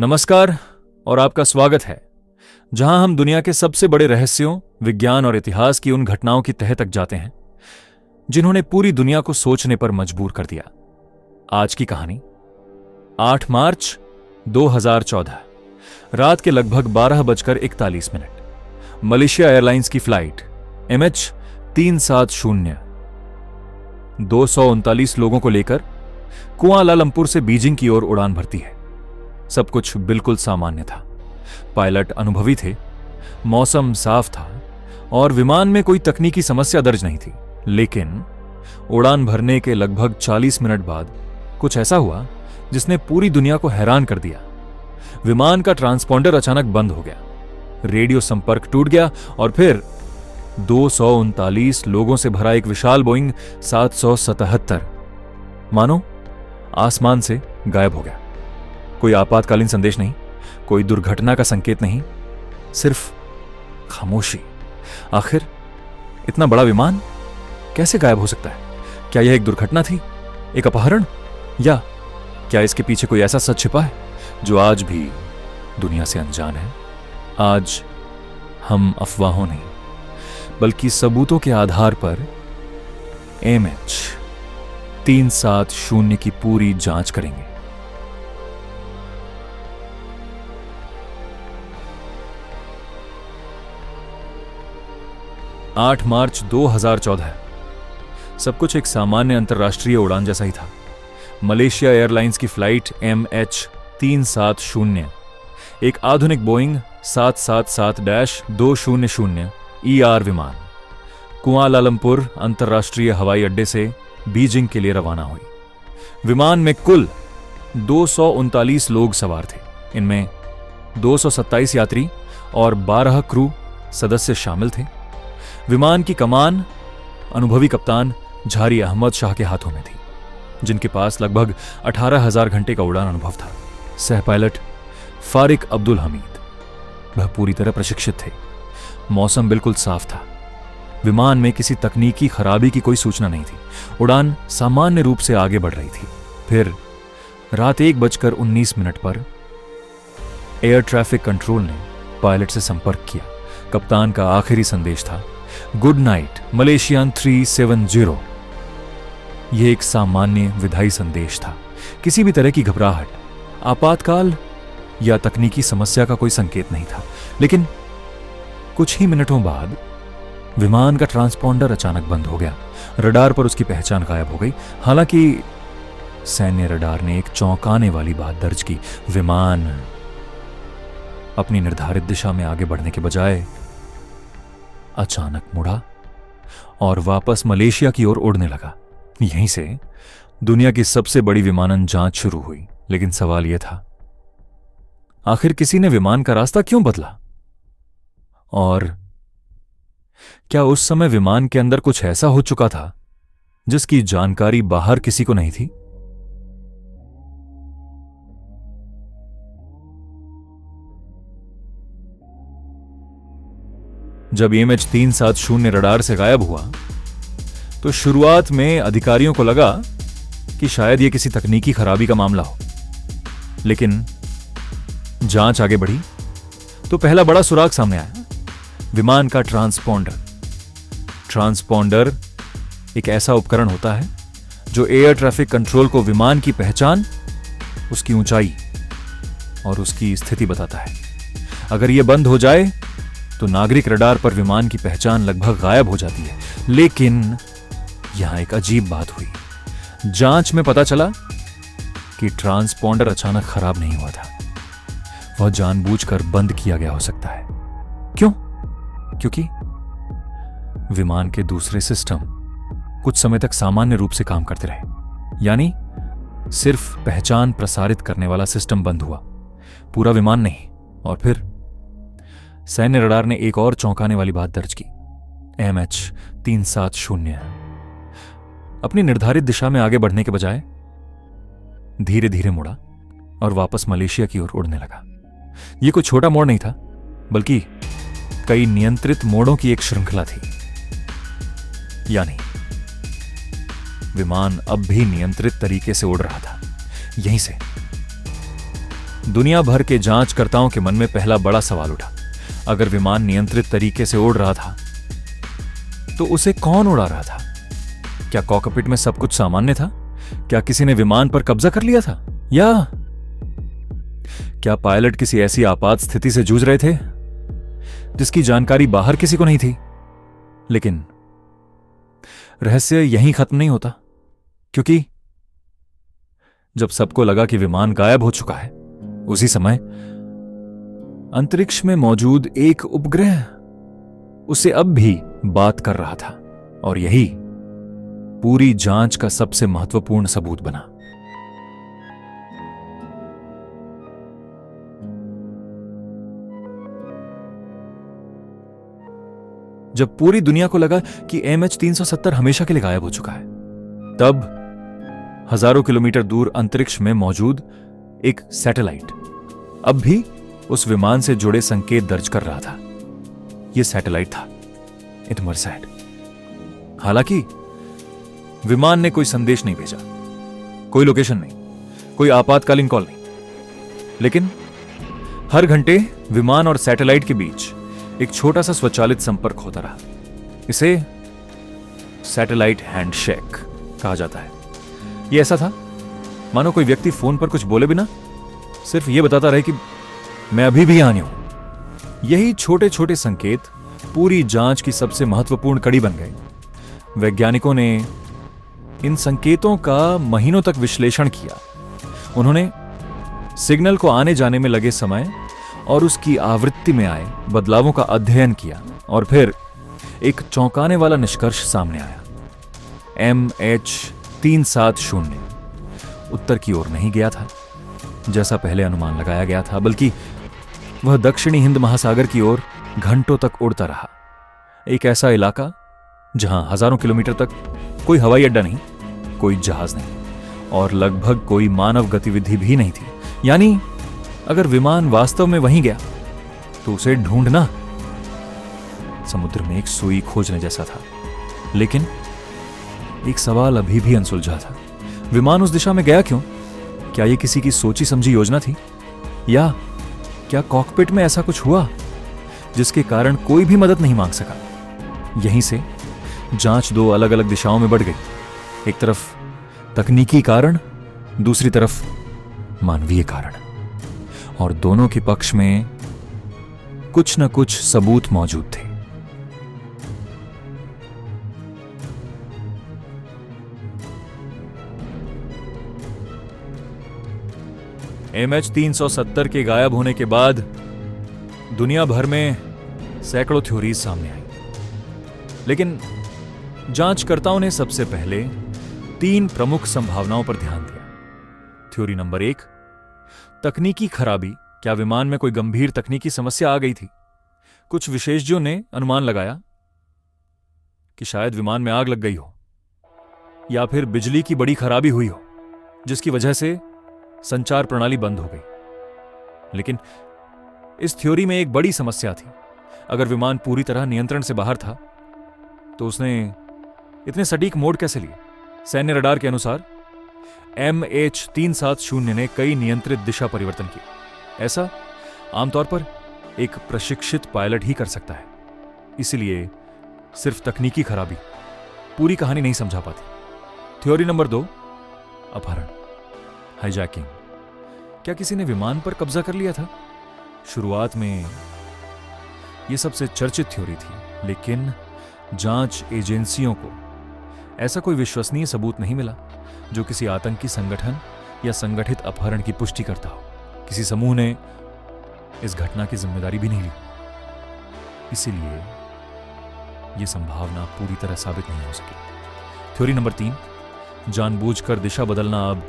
नमस्कार और आपका स्वागत है, जहां हम दुनिया के सबसे बड़े रहस्यों, विज्ञान और इतिहास की उन घटनाओं की तह तक जाते हैं जिन्होंने पूरी दुनिया को सोचने पर मजबूर कर दिया। आज की कहानी 8 मार्च 2014 रात के लगभग 12:41 मलेशिया एयरलाइंस की फ्लाइट MH370 239 लोगों को लेकर कुआलालंपुर से बीजिंग की ओर उड़ान भरती है। सब कुछ बिल्कुल सामान्य था। पायलट अनुभवी थे, मौसम साफ था और विमान में कोई तकनीकी समस्या दर्ज नहीं थी। लेकिन उड़ान भरने के लगभग 40 मिनट बाद कुछ ऐसा हुआ जिसने पूरी दुनिया को हैरान कर दिया। विमान का ट्रांसपॉन्डर अचानक बंद हो गया, रेडियो संपर्क टूट गया और फिर 239 लोगों से भरा एक विशाल बोइंग 777 मानो आसमान से गायब हो गया। कोई आपातकालीन संदेश नहीं, कोई दुर्घटना का संकेत नहीं, सिर्फ खामोशी। आखिर इतना बड़ा विमान कैसे गायब हो सकता है? क्या यह एक दुर्घटना थी, एक अपहरण, या क्या इसके पीछे कोई ऐसा सच छिपा है जो आज भी दुनिया से अनजान है? आज हम अफवाहों नहीं बल्कि सबूतों के आधार पर MH370 की पूरी जांच करेंगे। आठ मार्च 2014 सब कुछ एक सामान्य अंतर्राष्ट्रीय उड़ान जैसा ही था। मलेशिया एयरलाइंस की फ्लाइट MH370 एक आधुनिक बोइंग 777-200 ER विमान कुआलालंपुर अंतर्राष्ट्रीय हवाई अड्डे से बीजिंग के लिए रवाना हुई। विमान में कुल 239 लोग सवार थे। इनमें 227 यात्री और 12 क्रू सदस्य शामिल थे। विमान की कमान अनुभवी कप्तान झारी अहमद शाह के हाथों में थी, जिनके पास लगभग 18,000 घंटे का उड़ान अनुभव था। सह पायलट फारिक अब्दुल हमीद, वह पूरी तरह प्रशिक्षित थे। मौसम बिल्कुल साफ था। विमान में किसी तकनीकी खराबी की कोई सूचना नहीं थी। उड़ान सामान्य रूप से आगे बढ़ रही थी। फिर रात 1:19 पर एयर ट्रैफिक कंट्रोल ने पायलट से संपर्क किया। कप्तान का आखिरी संदेश था, गुड नाइट मलेशियन 370। यह एक सामान्य विधायी संदेश था। किसी भी तरह की घबराहट, आपातकाल या तकनीकी समस्या का कोई संकेत नहीं था। लेकिन कुछ ही मिनटों बाद विमान का ट्रांसपॉन्डर अचानक बंद हो गया। रडार पर उसकी पहचान गायब हो गई। हालांकि सैन्य रडार ने एक चौंकाने वाली बात दर्ज की। विमान अपनी निर्धारित दिशा में आगे बढ़ने के बजाय अचानक मुड़ा और वापस मलेशिया की ओर उड़ने लगा। यहीं से दुनिया की सबसे बड़ी विमानन जांच शुरू हुई। लेकिन सवाल यह था, आखिर किसी ने विमान का रास्ता क्यों बदला? और क्या उस समय विमान के अंदर कुछ ऐसा हो चुका था जिसकी जानकारी बाहर किसी को नहीं थी? जब MH370 रडार से गायब हुआ तो शुरुआत में अधिकारियों को लगा कि शायद यह किसी तकनीकी खराबी का मामला हो। लेकिन जांच आगे बढ़ी तो पहला बड़ा सुराग सामने आया, विमान का ट्रांसपॉन्डर। ट्रांसपॉन्डर एक ऐसा उपकरण होता है जो एयर ट्रैफिक कंट्रोल को विमान की पहचान, उसकी ऊंचाई और उसकी स्थिति बताता है। अगर यह बंद हो जाए तो नागरिक रडार पर विमान की पहचान लगभग गायब हो जाती है। लेकिन यहां एक अजीब बात हुई। जांच में पता चला कि ट्रांसपॉन्डर अचानक खराब नहीं हुआ था। वह जानबूझकर बंद किया गया हो सकता है। क्यों? क्योंकि विमान के दूसरे सिस्टम कुछ समय तक सामान्य रूप से काम करते रहे। यानी सिर्फ पहचान प्रसारित करने वाला सिस्टम बंद हुआ, पूरा विमान नहीं। और फिर सैन्य रडार ने एक और चौंकाने वाली बात दर्ज की। MH370 अपनी निर्धारित दिशा में आगे बढ़ने के बजाय धीरे धीरे मुड़ा और वापस मलेशिया की ओर उड़ने लगा। यह कोई छोटा मोड़ नहीं था, बल्कि कई नियंत्रित मोड़ों की एक श्रृंखला थी। यानी विमान अब भी नियंत्रित तरीके से उड़ रहा था। यहीं से दुनिया भर के जांचकर्ताओं के मन में पहला बड़ा सवाल उठा। अगर विमान नियंत्रित तरीके से उड़ रहा था तो उसे कौन उड़ा रहा था? क्या कॉकपिट में सब कुछ सामान्य था? क्या किसी ने विमान पर कब्जा कर लिया था? या क्या पायलट किसी ऐसी आपात स्थिति से जूझ रहे थे जिसकी जानकारी बाहर किसी को नहीं थी? लेकिन रहस्य यहीं खत्म नहीं होता, क्योंकि जब सबको लगा कि विमान गायब हो चुका है, उसी समय अंतरिक्ष में मौजूद एक उपग्रह उसे अब भी बात कर रहा था, और यही पूरी जांच का सबसे महत्वपूर्ण सबूत बना। जब पूरी दुनिया को लगा कि MH370 हमेशा के लिए गायब हो चुका है, तब हजारों किलोमीटर दूर अंतरिक्ष में मौजूद एक सैटेलाइट अब भी उस विमान से जुड़े संकेत दर्ज कर रहा था। यह सैटेलाइट था इनमरसैट। हालांकि विमान ने कोई संदेश नहीं भेजा, कोई लोकेशन नहीं, कोई आपातकालीन कॉल नहीं, लेकिन हर घंटे विमान और सैटेलाइट के बीच एक छोटा सा स्वचालित संपर्क होता रहा। इसे सैटेलाइट हैंडशेक कहा जाता है। यह ऐसा था मानो कोई व्यक्ति फोन पर कुछ बोले बिना सिर्फ यह बताता रहे कि मैं अभी भी यहां हूं। यही छोटे छोटे संकेत पूरी जांच की सबसे महत्वपूर्ण कड़ी बन गए। वैज्ञानिकों ने इन संकेतों का महीनों तक विश्लेषण किया। उन्होंने सिग्नल को आने जाने में लगे समय और उसकी आवृत्ति में आए बदलावों का अध्ययन किया, और फिर एक चौंकाने वाला निष्कर्ष सामने आया। MH370 उत्तर की ओर नहीं गया था जैसा पहले अनुमान लगाया गया था, बल्कि वह दक्षिणी हिंद महासागर की ओर घंटों तक उड़ता रहा। एक ऐसा इलाका जहां हजारों किलोमीटर तक कोई हवाई अड्डा नहीं, कोई जहाज नहीं, और लगभग कोई मानव गतिविधि भी नहीं थी। यानी अगर विमान वास्तव में वहीं गया तो उसे ढूंढना समुद्र में एक सुई खोजने जैसा था। लेकिन एक सवाल अभी भी अनसुलझा था। विमान उस दिशा में गया क्यों? क्या यह किसी की सोची समझी योजना थी, या क्या कॉकपिट में ऐसा कुछ हुआ जिसके कारण कोई भी मदद नहीं मांग सका? यहीं से जांच दो अलग अलग दिशाओं में बढ़ गई। एक तरफ तकनीकी कारण, दूसरी तरफ मानवीय कारण, और दोनों के पक्ष में कुछ न कुछ सबूत मौजूद थे। MH370 के गायब होने के बाद दुनिया भर में सैकड़ों थ्योरीज सामने आई, लेकिन जांचकर्ताओं ने सबसे पहले 3 प्रमुख संभावनाओं पर ध्यान दिया। थ्योरी नंबर 1, तकनीकी खराबी। क्या विमान में कोई गंभीर तकनीकी समस्या आ गई थी? कुछ विशेषज्ञों ने अनुमान लगाया कि शायद विमान में आग लग गई हो, या फिर बिजली की बड़ी खराबी हुई हो जिसकी वजह से संचार प्रणाली बंद हो गई। लेकिन इस थ्योरी में एक बड़ी समस्या थी। अगर विमान पूरी तरह नियंत्रण से बाहर था तो उसने इतने सटीक मोड कैसे लिए? सैन्य रडार के अनुसार MH370 ने कई नियंत्रित दिशा परिवर्तन किए। ऐसा आमतौर पर एक प्रशिक्षित पायलट ही कर सकता है। इसलिए सिर्फ तकनीकी खराबी पूरी कहानी नहीं समझा पाती। थ्योरी नंबर 2, अपहरण, हाईजैकिंग। क्या किसी ने विमान पर कब्जा कर लिया था? शुरुआत में यह सबसे चर्चित थ्योरी थी, लेकिन जांच एजेंसियों को ऐसा कोई विश्वसनीय सबूत नहीं मिला जो किसी आतंकी संगठन या संगठित अपहरण की पुष्टि करता हो। किसी समूह ने इस घटना की जिम्मेदारी भी नहीं ली। इसीलिए यह संभावना पूरी तरह साबित नहीं हो सकी। थ्योरी नंबर 3, जानबूझकर दिशा बदलना। अब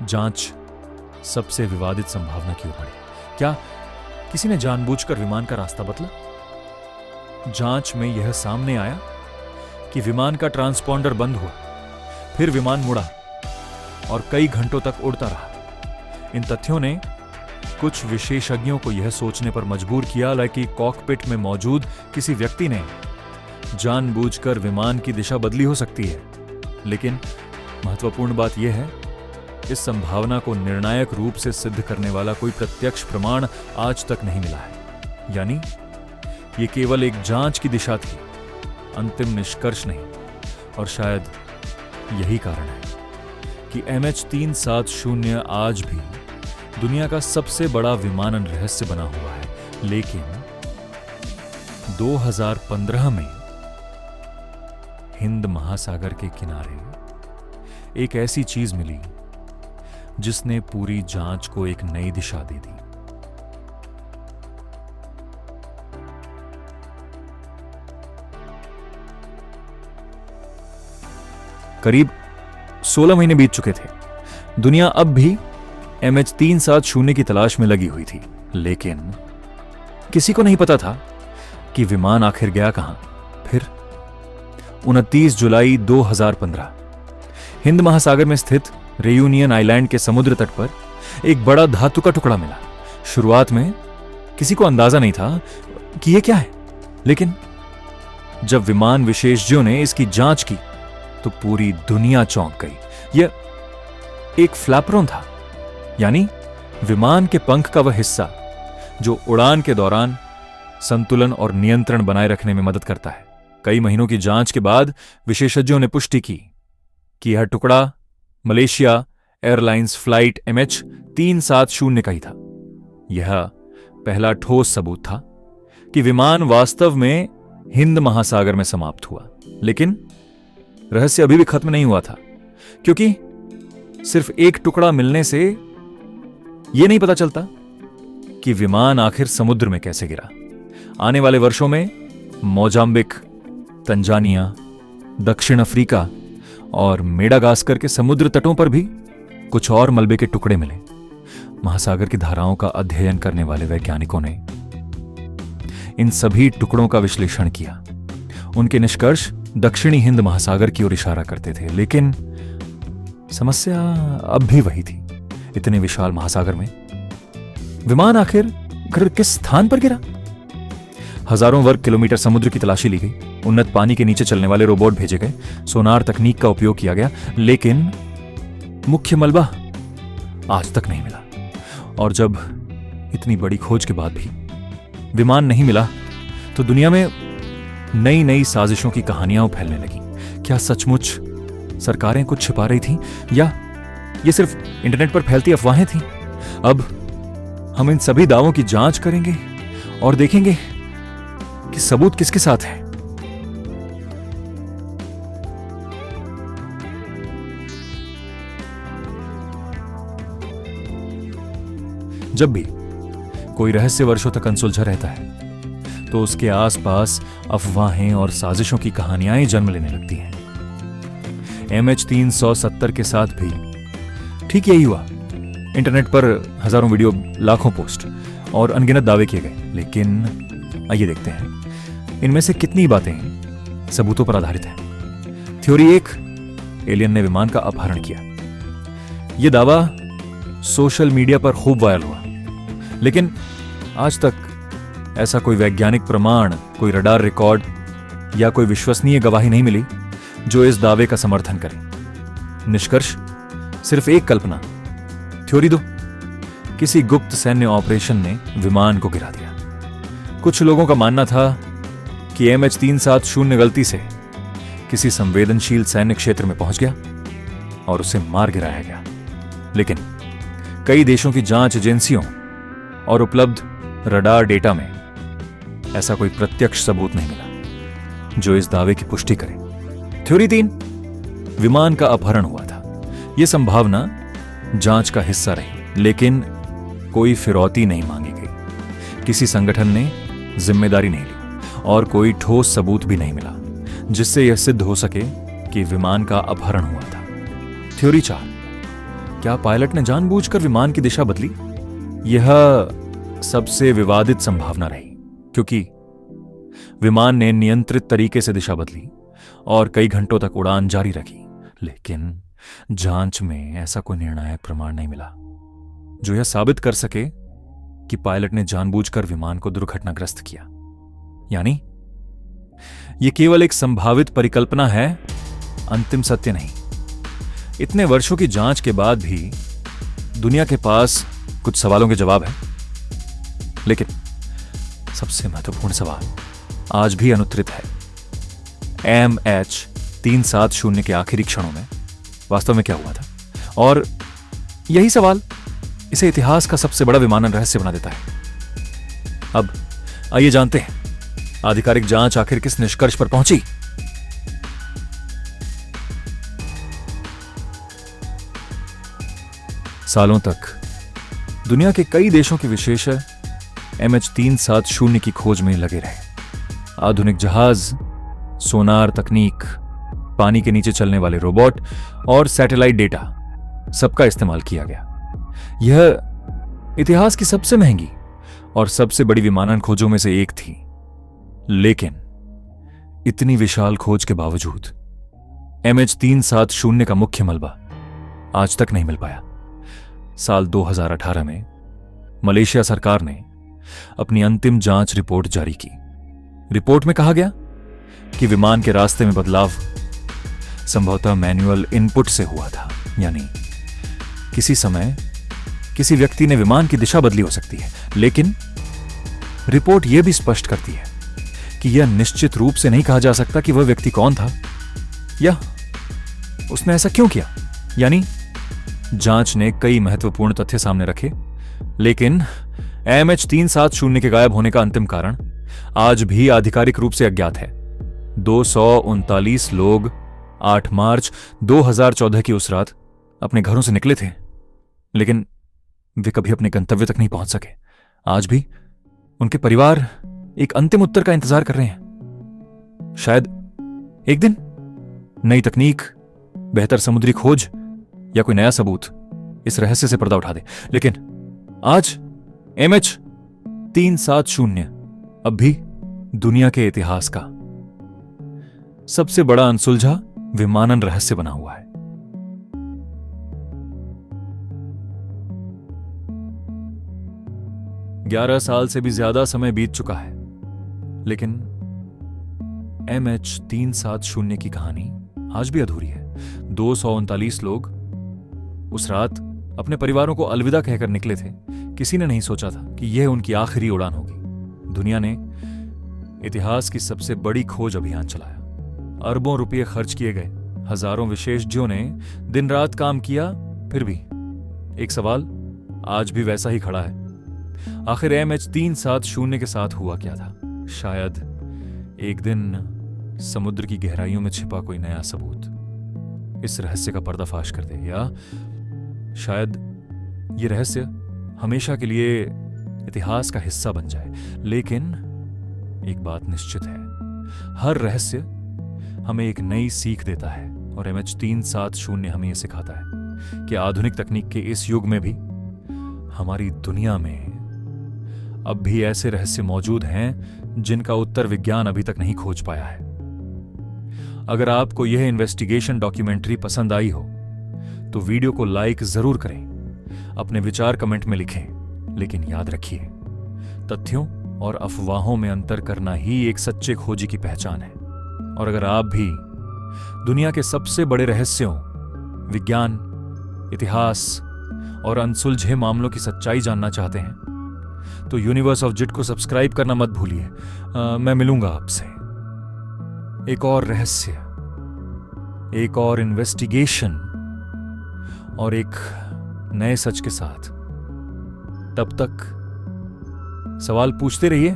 जांच सबसे विवादित संभावना की ओर बढ़ी। क्या किसी ने जानबूझकर विमान का रास्ता बदला? जांच में यह सामने आया कि विमान का ट्रांसपॉन्डर बंद हुआ, फिर विमान मुड़ा और कई घंटों तक उड़ता रहा। इन तथ्यों ने कुछ विशेषज्ञों को यह सोचने पर मजबूर किया कि कॉकपिट में मौजूद किसी व्यक्ति ने जानबूझकर विमान की दिशा बदली हो सकती है। लेकिन महत्वपूर्ण बात यह है इस संभावना को निर्णायक रूप से सिद्ध करने वाला कोई प्रत्यक्ष प्रमाण आज तक नहीं मिला है। यानी यह केवल एक जांच की दिशा थी, अंतिम निष्कर्ष नहीं। और शायद यही कारण है कि MH370 आज भी दुनिया का सबसे बड़ा विमानन रहस्य बना हुआ है। लेकिन 2015 में हिंद महासागर के किनारे एक ऐसी चीज मिली जिसने पूरी जांच को एक नई दिशा दे दी। करीब 16 महीने बीत चुके थे। दुनिया अब भी MH370 की तलाश में लगी हुई थी, लेकिन किसी को नहीं पता था कि विमान आखिर गया कहां। फिर 29 जुलाई 2015 हिंद महासागर में स्थित रेयूनियन आइलैंड के समुद्र तट पर एक बड़ा धातु का टुकड़ा मिला। शुरुआत में किसी को अंदाजा नहीं था कि यह क्या है, लेकिन जब विमान विशेषज्ञों ने इसकी जांच की तो पूरी दुनिया चौंक गई। यह एक फ्लैपरोन था, यानी विमान के पंख का वह हिस्सा जो उड़ान के दौरान संतुलन और नियंत्रण बनाए रखने में मदद करता है। कई महीनों की जांच के बाद विशेषज्ञों ने पुष्टि की कि यह टुकड़ा मलेशिया एयरलाइंस फ्लाइट MH370 का ही था। यह पहला ठोस सबूत था कि विमान वास्तव में हिंद महासागर में समाप्त हुआ। लेकिन रहस्य अभी भी खत्म नहीं हुआ था, क्योंकि सिर्फ एक टुकड़ा मिलने से यह नहीं पता चलता कि विमान आखिर समुद्र में कैसे गिरा। आने वाले वर्षों में मोजाम्बिक, तंजानिया, दक्षिण अफ्रीका और मेडागास्कर के समुद्र तटों पर भी कुछ और मलबे के टुकड़े मिले। महासागर की धाराओं का अध्ययन करने वाले वैज्ञानिकों ने इन सभी टुकड़ों का विश्लेषण किया। उनके निष्कर्ष दक्षिणी हिंद महासागर की ओर इशारा करते थे, लेकिन समस्या अब भी वही थी। इतने विशाल महासागर में विमान आखिर किस स्थान पर गिरा? हजारों वर्ग किलोमीटर समुद्र की तलाशी ली गई, उन्नत पानी के नीचे चलने वाले रोबोट भेजे गए, सोनार तकनीक का उपयोग किया गया, लेकिन मुख्य मलबा आज तक नहीं मिला। और जब इतनी बड़ी खोज के बाद भी विमान नहीं मिला तो दुनिया में नई नई साजिशों की कहानियां फैलने लगी। क्या सचमुच सरकारें कुछ छिपा रही थीं, या ये सिर्फ इंटरनेट पर फैलती अफवाहें थीं? अब हम इन सभी दावों की जांच करेंगे और देखेंगे कि सबूत किसके साथ है। जब भी कोई रहस्य वर्षों तक अनसुलझा रहता है तो उसके आसपास अफवाहें और साजिशों की कहानियां जन्म लेने लगती हैं। MH370 के साथ भी ठीक यही हुआ। इंटरनेट पर हजारों वीडियो, लाखों पोस्ट और अनगिनत दावे किए गए, लेकिन आइए देखते हैं इनमें से कितनी बातें सबूतों पर आधारित हैं। थ्योरी 1, एलियन ने विमान का अपहरण किया। यह दावा सोशल मीडिया पर खूब वायरल हुआ, लेकिन आज तक ऐसा कोई वैज्ञानिक प्रमाण, कोई रडार रिकॉर्ड या कोई विश्वसनीय गवाही नहीं मिली जो इस दावे का समर्थन करे। निष्कर्ष सिर्फ एक कल्पना। थ्योरी 2, किसी गुप्त सैन्य ऑपरेशन ने विमान को गिरा दिया। कुछ लोगों का मानना था कि MH370 गलती से किसी संवेदनशील सैन्य क्षेत्र में पहुंच गया और उसे मार गिराया गया, लेकिन कई देशों की जांच एजेंसियों और उपलब्ध रडार डेटा में ऐसा कोई प्रत्यक्ष सबूत नहीं मिला जो इस दावे की पुष्टि करे। थ्योरी 3, विमान का अपहरण हुआ था। यह संभावना जांच का हिस्सा रही, लेकिन कोई फिरौती नहीं मांगी गई, किसी संगठन ने जिम्मेदारी नहीं ली और कोई ठोस सबूत भी नहीं मिला जिससे यह सिद्ध हो सके कि विमान का अपहरण हुआ था। थ्योरी 4, क्या पायलट ने जानबूझकर विमान की दिशा बदली? यह सबसे विवादित संभावना रही, क्योंकि विमान ने नियंत्रित तरीके से दिशा बदली और कई घंटों तक उड़ान जारी रखी, लेकिन जांच में ऐसा कोई निर्णायक प्रमाण नहीं मिला जो यह साबित कर सके कि पायलट ने जानबूझकर विमान को दुर्घटनाग्रस्त किया। यानी यह केवल एक संभावित परिकल्पना है, अंतिम सत्य नहीं। इतने वर्षों की जांच के बाद भी दुनिया के पास कुछ सवालों के जवाब है, लेकिन सबसे महत्वपूर्ण सवाल आज भी अनुत्तरित है। MH370 के आखिरी क्षणों में वास्तव में क्या हुआ था? और यही सवाल इसे इतिहास का सबसे बड़ा विमानन रहस्य बना देता है। अब आइए जानते हैं आधिकारिक जांच आखिर किस निष्कर्ष पर पहुंची। सालों तक दुनिया के कई देशों के विशेषज्ञ MH370 की खोज में लगे रहे। आधुनिक जहाज, सोनार तकनीक, पानी के नीचे चलने वाले रोबोट और सैटेलाइट डेटा सबका इस्तेमाल किया गया। यह इतिहास की सबसे महंगी और सबसे बड़ी विमानन खोजों में से एक थी। लेकिन इतनी विशाल खोज के बावजूद MH370 का मुख्य मलबा आज तक नहीं मिल पाया। साल 2018 में मलेशिया सरकार ने अपनी अंतिम जांच रिपोर्ट जारी की। रिपोर्ट में कहा गया कि विमान के रास्ते में बदलाव संभवतः मैन्युअल इनपुट से हुआ था, यानी किसी समय किसी व्यक्ति ने विमान की दिशा बदली हो सकती है। लेकिन रिपोर्ट यह भी स्पष्ट करती है कि यह निश्चित रूप से नहीं कहा जा सकता कि वह व्यक्ति कौन था या उसने ऐसा क्यों किया। यानी जांच ने कई महत्वपूर्ण तथ्य सामने रखे, लेकिन MH370 के गायब होने का अंतिम कारण आज भी आधिकारिक रूप से अज्ञात है। 239 लोग 8 मार्च 2014 की उस रात अपने घरों से निकले थे, लेकिन वे कभी अपने गंतव्य तक नहीं पहुंच सके। आज भी उनके परिवार एक अंतिम उत्तर का इंतजार कर रहे हैं। शायद एक दिन नई तकनीक, बेहतर समुद्री खोज या कोई नया सबूत इस रहस्य से पर्दा उठा दे। लेकिन आज MH370 अब भी दुनिया के इतिहास का सबसे बड़ा अनसुलझा विमानन रहस्य बना हुआ है। ग्यारह साल से भी ज्यादा समय बीत चुका है, लेकिन MH370 की कहानी आज भी अधूरी है। 239 लोग उस रात अपने परिवारों को अलविदा कहकर निकले थे। किसी ने नहीं सोचा था कि यह उनकी आखिरी उड़ान होगी। दुनिया ने इतिहास की सबसे बड़ी खोज अभियान चलाया। अरबों रुपये खर्च किए गए, हजारों विशेषज्ञों ने दिन रात काम किया, फिर भी एक सवाल आज भी वैसा ही खड़ा है। आखिर MH370 के साथ हुआ क्या था? शायद एक दिन समुद्र की गहराइयों में छिपा कोई नया सबूत इस रहस्य का पर्दाफाश कर दे, या शायद ये रहस्य हमेशा के लिए इतिहास का हिस्सा बन जाए। लेकिन एक बात निश्चित है, हर रहस्य हमें एक नई सीख देता है, और MH370 हमें यह सिखाता है कि आधुनिक तकनीक के इस युग में भी हमारी दुनिया में अब भी ऐसे रहस्य मौजूद हैं जिनका उत्तर विज्ञान अभी तक नहीं खोज पाया है। अगर आपको यह इन्वेस्टिगेशन डॉक्यूमेंट्री पसंद आई हो तो वीडियो को लाइक जरूर करें, अपने विचार कमेंट में लिखें। लेकिन याद रखिए, तथ्यों और अफवाहों में अंतर करना ही एक सच्चे खोजी की पहचान है। और अगर आप भी दुनिया के सबसे बड़े रहस्यों, विज्ञान, इतिहास और अनसुलझे मामलों की सच्चाई जानना चाहते हैं तो यूनिवर्स ऑफ जिट को सब्सक्राइब करना मत भूलिए। मैं मिलूंगा आपसे एक और रहस्य, एक और इन्वेस्टिगेशन और एक नए सच के साथ। तब तक सवाल पूछते रहिए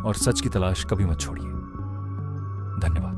और सच की तलाश कभी मत छोड़िए। धन्यवाद।